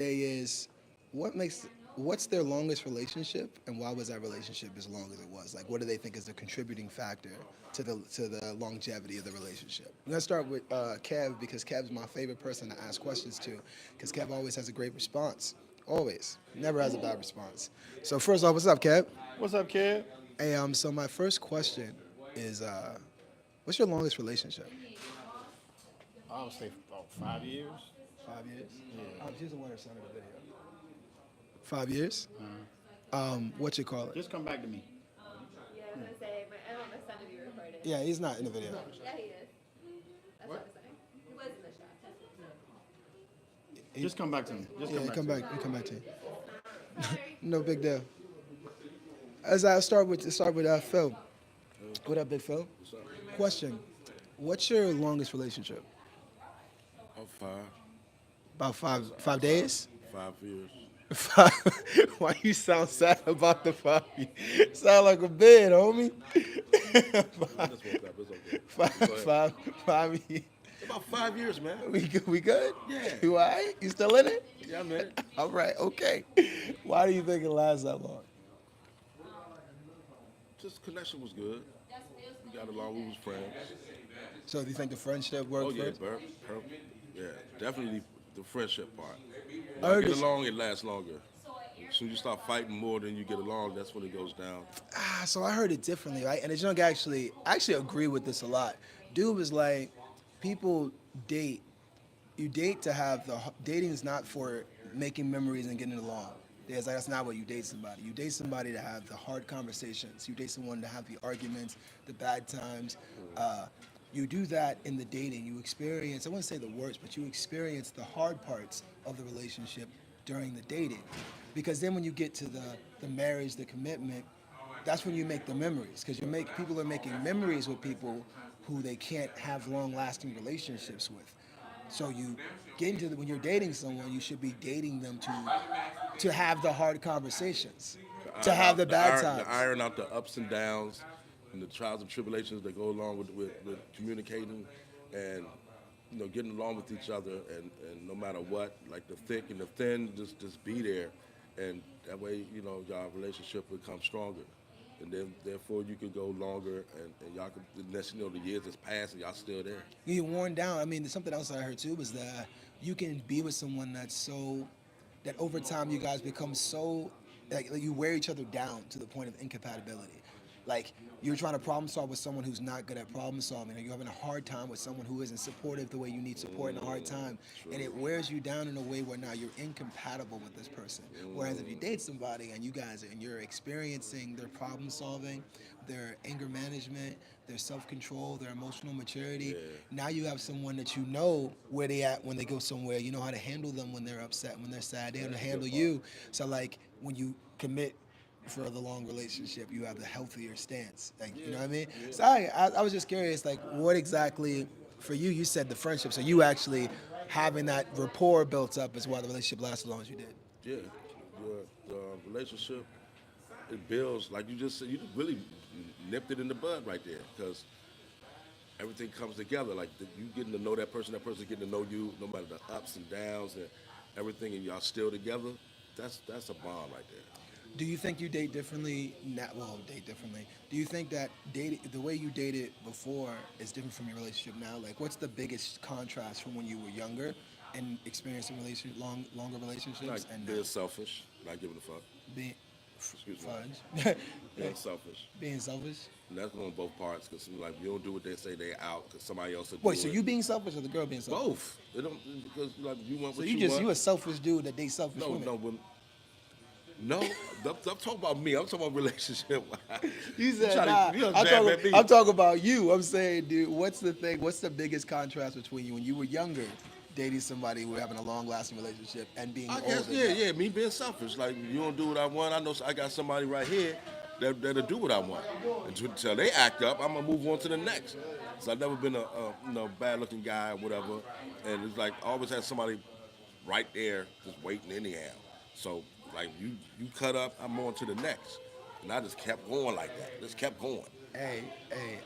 Today is what makes what's their longest relationship and why was that relationship as long as it was? Like what do they think is the contributing factor to the longevity of the relationship? I'm gonna start with Kev because Kev's my favorite person to ask questions to because Kev always has a great response. Always. Never has a bad response. So first off, what's up, Kev? What's up, kid? Hey, so my first question is what's your longest relationship? I would say about 5 years. 5 years? Yeah. She's the one that sent me the video. 5 years? Uh, What you call it? just come back to me. Yeah, I was gonna say, I don't know if my son to be recorded. Yeah, he's not in the video. Yeah, he is. That's what I What? was saying. He was in the shot. He, Just come back to me. Just yeah, come back come to me. back. Come back to you. Sorry. No big deal. As I start with Phil. What up, Big Phil? What's up? Question: what's your longest relationship? Oh, five, About five days. 5 years. Five. Why you sound sad about the 5 years? Sound like a bed, homie. I just woke up. It's okay. five, Go ahead. five, 5 years. About 5 years, man. We good? We good? Yeah. You all right? You still in it? Yeah, man. All right. Okay. Why do you think it lasts that long? Just connection was good. We got along. We was friends. So do you think the friendship Oh worked yeah, first? yeah, definitely the friendship part. I When heard you get this- along, it lasts longer. As soon as you start fighting more than you get along, that's when it goes down. So I heard it differently, right? And this young guy actually agree with this a lot. Dude was like, people date. You date to have dating is not for making memories and getting along. There's like that's not what you date somebody. You date somebody to have the hard conversations. You date someone to have the arguments, the bad times. You do that in the dating. You experience. I wouldn't say the worst, but you experience the hard parts of the relationship during the dating, because then when you get to the marriage, the commitment, that's when you make the memories because people are making memories with people who they can't have long lasting relationships with. So you get into when you're dating someone, you should be dating them to have the hard conversations, to have the bad times. To iron out the ups and downs and the trials and tribulations that go along with communicating and getting along with each other and no matter what, like the thick and the thin, just be there, and that way y'all relationship will become stronger, and then therefore you can go longer and y'all can the next the years has passed and y'all still there. You get worn down. I mean, something else I heard too was that you can be with someone that over time you guys become so like you wear each other down to the point of incompatibility. Like you're trying to problem solve with someone who's not good at problem solving, or you're having a hard time with someone who isn't supportive the way you need support in a hard time, and it wears you down in a way where now you're incompatible with this person. Whereas if you date somebody and you're experiencing their problem solving, their anger management, their self-control, their emotional maturity, now you have someone that you know where they at when they go somewhere. You know how to handle them when they're upset, when they're sad. They know how to handle you. So like when you commit for the long relationship, you have the healthier stance. Like, you know what I mean? So I was just curious, like, what exactly for you? You said the friendship, so you actually having that rapport built up is why the relationship lasted as long as you did. Yeah, the relationship, it builds like you just said. You really nipped it in the bud right there because everything comes together. Like you getting to know that person getting to know you, no matter the ups and downs and everything, and y'all still together. That's a bond right there. Do you think you date differently now? Well, date differently. Do you think that the way you dated before is different from your relationship now? Like, what's the biggest contrast from when you were younger and experiencing longer Like relationships and now? being selfish, not giving a fuck. Being Excuse me. fudge, Being selfish. being selfish. And that's on both parts because like you don't do what they say they out because somebody else will do Wait, so it. you being selfish or the girl being selfish? Both. It don't because like you want So what you want. a selfish dude that dates selfish No, women. no, no. I'm talking about me. I'm talking about relationship. You said try to- nah. you I'm jab at me. I'm talking about you. I'm saying, dude, what's the thing? What's the biggest contrast between you when you were younger, dating somebody who were having a long-lasting relationship, and being I older? guess, yeah. Me being selfish. Like you don't do what I want. I know I got somebody right here that'll do what I want. Until they act up, I'm gonna move on to the next. So I've never been a bad-looking guy or whatever, and it's like I always had somebody right there just waiting anyhow. So like you cut up, I'm on to the next, and I just kept going like that. Just kept going. Hey,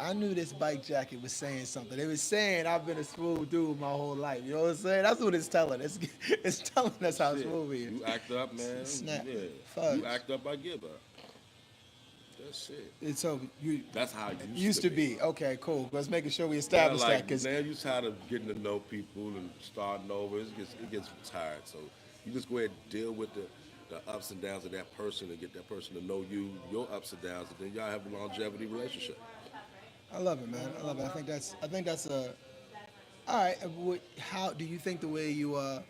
I knew this bike jacket was saying something. It was saying I've been a smooth dude my whole life. You know what I'm saying? That's what it's telling. It's telling us how Shit, smooth he is. you act up, man. Snap. Yeah, Fudge. you act up, I give up. That's it. And so you That's how it used to be. Okay, cool. Let's making sure we Now, establish that like because now, you tired of getting to know people and starting over. It gets tired. So you just go ahead and deal with the ups and downs of that person and get that person to know you, your ups and downs, and then y'all have a longevity relationship. I love it, man. I love it. I think that's a. All right. How do you think the way you have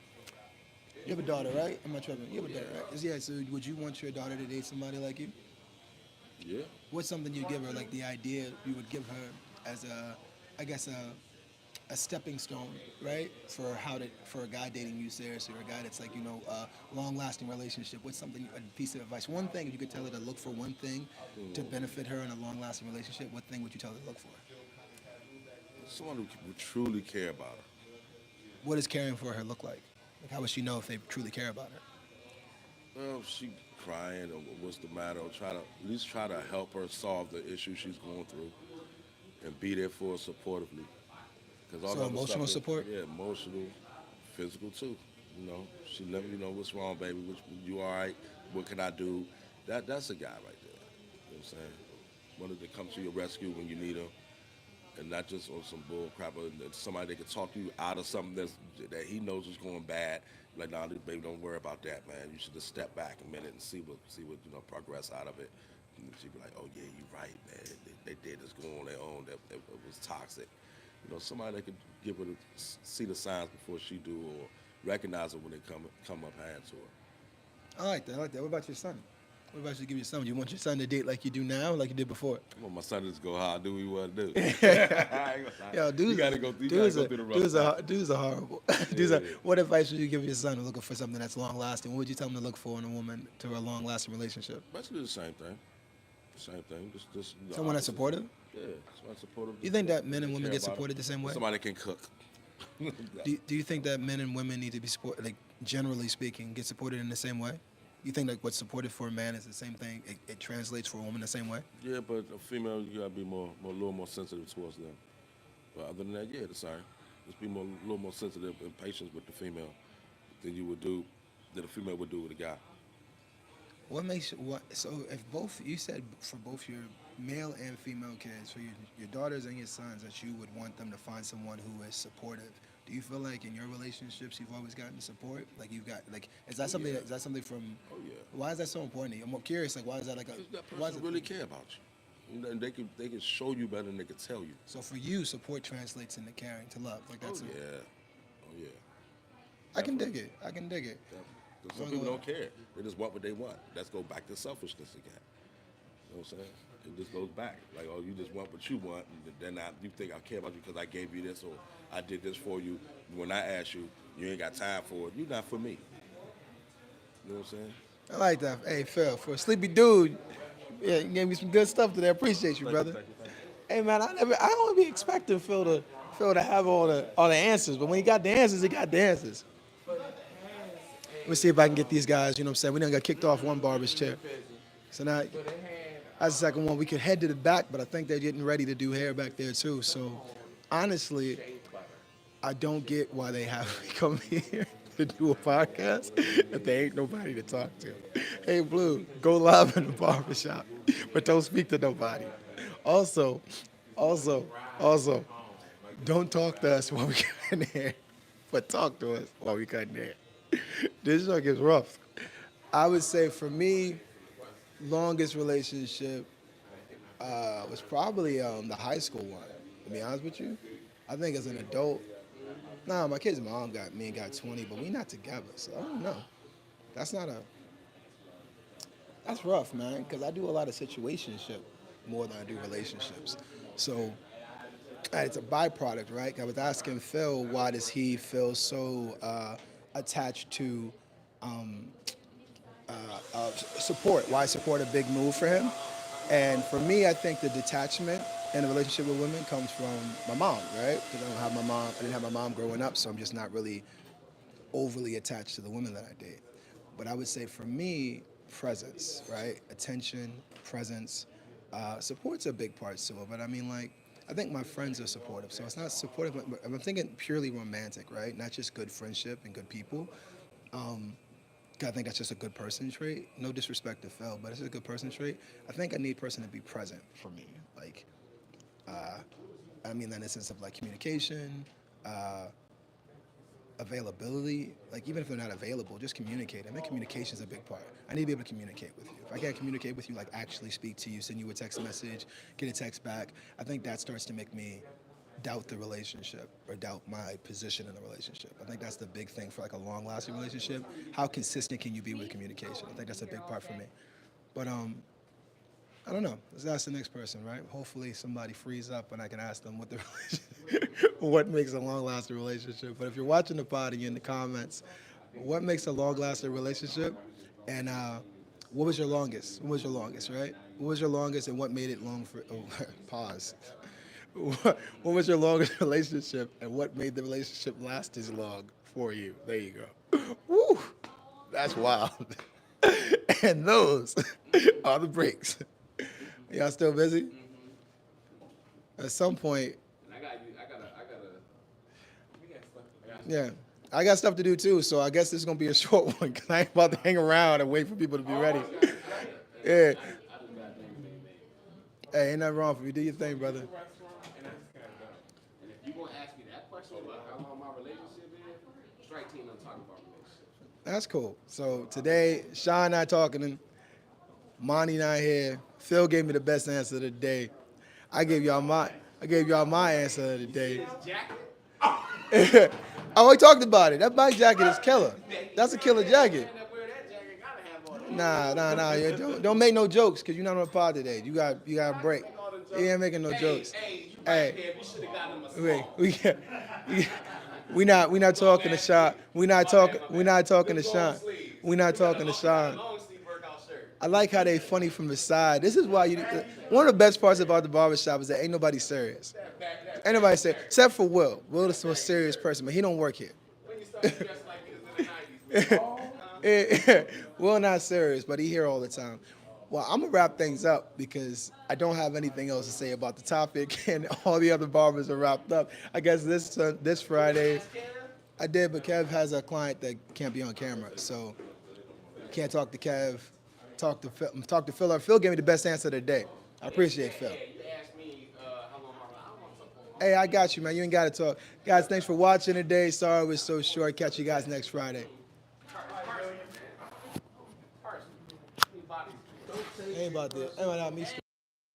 a daughter, right? I'm not tripping. You have a daughter, right? Yeah. So would you want your daughter to date somebody like you? Yeah. What's something you'd give her, like the idea you would give her as I guess a stepping stone, right? For a guy dating you seriously, or a guy that's like a long-lasting relationship. What's something, a piece of advice? One thing, if you could tell her to look for one thing to benefit her in a long-lasting relationship, what thing would you tell her to look for? Someone who would truly care about her. What does caring for her look like? Like how would she know if they truly care about her? Well, if she crying or what's the matter, or at least try to help her solve the issue she's going through, and be there for her supportively. Because all So that other emotional stuff support? yeah, emotional, physical too. She let me know what's wrong, baby. You all right? What can I do? That's a guy right there. You know what I'm saying? Wanted to come to your rescue when you need him, and not just on some bull crap, but somebody that can talk you out of something that he knows is going bad. Like, nah, baby, don't worry about that, man. You should just step back a minute and see what progress out of it. And she'd be like, oh yeah, you're right, man. They did this go on their own. That it was toxic. Somebody that could give her see the signs before she do, or recognize it when they come up hand to her. I like that. I like that. What about your son? What about you give your son? You want your son to date like you do now, or like you did before? I want my son to just go how I do what he want to do. I ain't gonna lie. Yo, you gotta go through the rough stuff. dudes are horrible. Yeah. What advice would you give your son looking for something that's long lasting? What would you tell him to look for in a woman to a long lasting relationship? Basically the same thing. Same thing. Just the Someone that's opposite. supportive? Yeah, someone supportive. You think that men and women care get about supported the same way? Somebody that can cook. Do you think that men and women need to be supported, like generally speaking, get supported in the same way? You think like what's supported for a man is the same thing? It translates for a woman the same way? Yeah, but a female, you gotta be a little more sensitive towards them. But other than that, yeah, the same. Just be a little more sensitive and patient with the female than a female would do with a guy. What makes what? So if both you said for both your male and female kids, for your daughters and your sons, that you would want them to find someone who is supportive. Do you feel like in your relationships you've always gotten support? Like you've got like is that something yeah. is that something from? Oh yeah. Why is that so important to you? I'm more curious. Like why is that like a? Because that Why is person it, really care about you. And they can show you better than they can tell you. So for you, support translates into caring to love. Like that's. Oh yeah. Oh yeah. I can dig it. I can dig it. Because some people don't care. They just want what they want. Let's go back to selfishness again. You know what I'm saying? It just goes back. Like, oh, you just want what you want, and then you think I care about you because I gave you this or I did this for you. When I asked you, you ain't got time for it. You're not for me. You know what I'm saying? I like that. Hey Phil, for a sleepy dude, yeah, you gave me some good stuff today. I appreciate you, brother. Thank you. Hey man, I don't be expecting Phil to have all the answers, but when he got the answers, he got the answers. Let me see if I can get these guys, you know what I'm saying? We done got kicked off one barber's chair. So now, that's the second one. We could head to the back, but I think they're getting ready to do hair back there too. So honestly, I don't get why they have me come here to do a podcast if there ain't nobody to talk to. Hey Blue, go live in the barbershop, but don't speak to nobody. Also, don't talk to us while we cutting hair, but talk to us while we cutting hair. This joke is rough. I would say for me, longest relationship was probably the high school one. To be honest with you, I think as an adult, my kid's mom got 20, but we not together, so I don't know. That's rough, man, because I do a lot of situationship more than I do relationships. So it's a byproduct, right? I was asking Phil, why does he feel so attached to support? Why is support a big move for him? And for me, I think the detachment in a relationship with women comes from my mom, right? Because I didn't have my mom growing up, so I'm just not really overly attached to the women that I date. But I would say for me, presence, right? Attention, presence, Support's a big part to it, but I mean, like, I think my friends are supportive, so it's not supportive. But I'm thinking purely romantic, right? Not just good friendship and good people. 'Cause I think that's just a good person trait. No disrespect to Phil, but it's a good person trait. I think I need a person to be present for me. Like, I mean that in the sense of like communication, availability. Like even if they're not available, just communicate. I think communication is a big part. I need to be able to communicate with you. If I can't communicate with you, like actually speak to you, send you a text message, get a text back, I think that starts to make me doubt the relationship or doubt my position in the relationship. I think that's the big thing for like a long-lasting relationship. How consistent can you be with communication? I think that's a big part for me. But I don't know. Let's ask the next person, right? Hopefully somebody frees up and I can ask them what the what makes a long-lasting relationship. But if you're watching the pod and you're in the comments, what makes a long-lasting relationship? And what was your longest? What was your longest, right? What was your longest and what made it long for? Oh, pause. What was your longest relationship and what made the relationship last as long for you? There you go. Woo! That's wild. And those are the breaks. Y'all still busy? At some point. Yeah. I got stuff to do too, so I guess this is going to be a short one because I ain't about to hang around and wait for people to be ready. Yeah. Hey, ain't nothing wrong for you. Do your thing, brother. And if you want to ask me that question about how long my relationship is, strike team, I'm talking about relationship. That's cool. So today, Sean and I talking, and Monty not here. Phil gave me the best answer of the day. I gave y'all my answer of the day. Oh, we talked about it. That bike jacket is killer. That's a killer jacket. Nah. Yeah, don't make no jokes because you're not on the pod today. You got a break. You ain't making no jokes. Hey, we not talking to Sean. We not talking to Sean. We not talking to Sean. I like how they funny from the side. This is why one of the best parts about the barbershop is that ain't nobody serious. Ain't nobody serious, except for Will. Will is the most serious person, but he don't work here. Will not serious, but he here all the time. Well, I'm gonna wrap things up because I don't have anything else to say about the topic, and all the other barbers are wrapped up. I guess this Friday, I did, but Kev has a client that can't be on camera, so can't talk to Kev. Talk to Phil. Phil gave me the best answer of the day. I appreciate Phil. Hey, I got you, man. You ain't got to talk. Guys, thanks for watching today. Sorry it was so short. Catch you guys next Friday. Ain't about that. Ain't about me.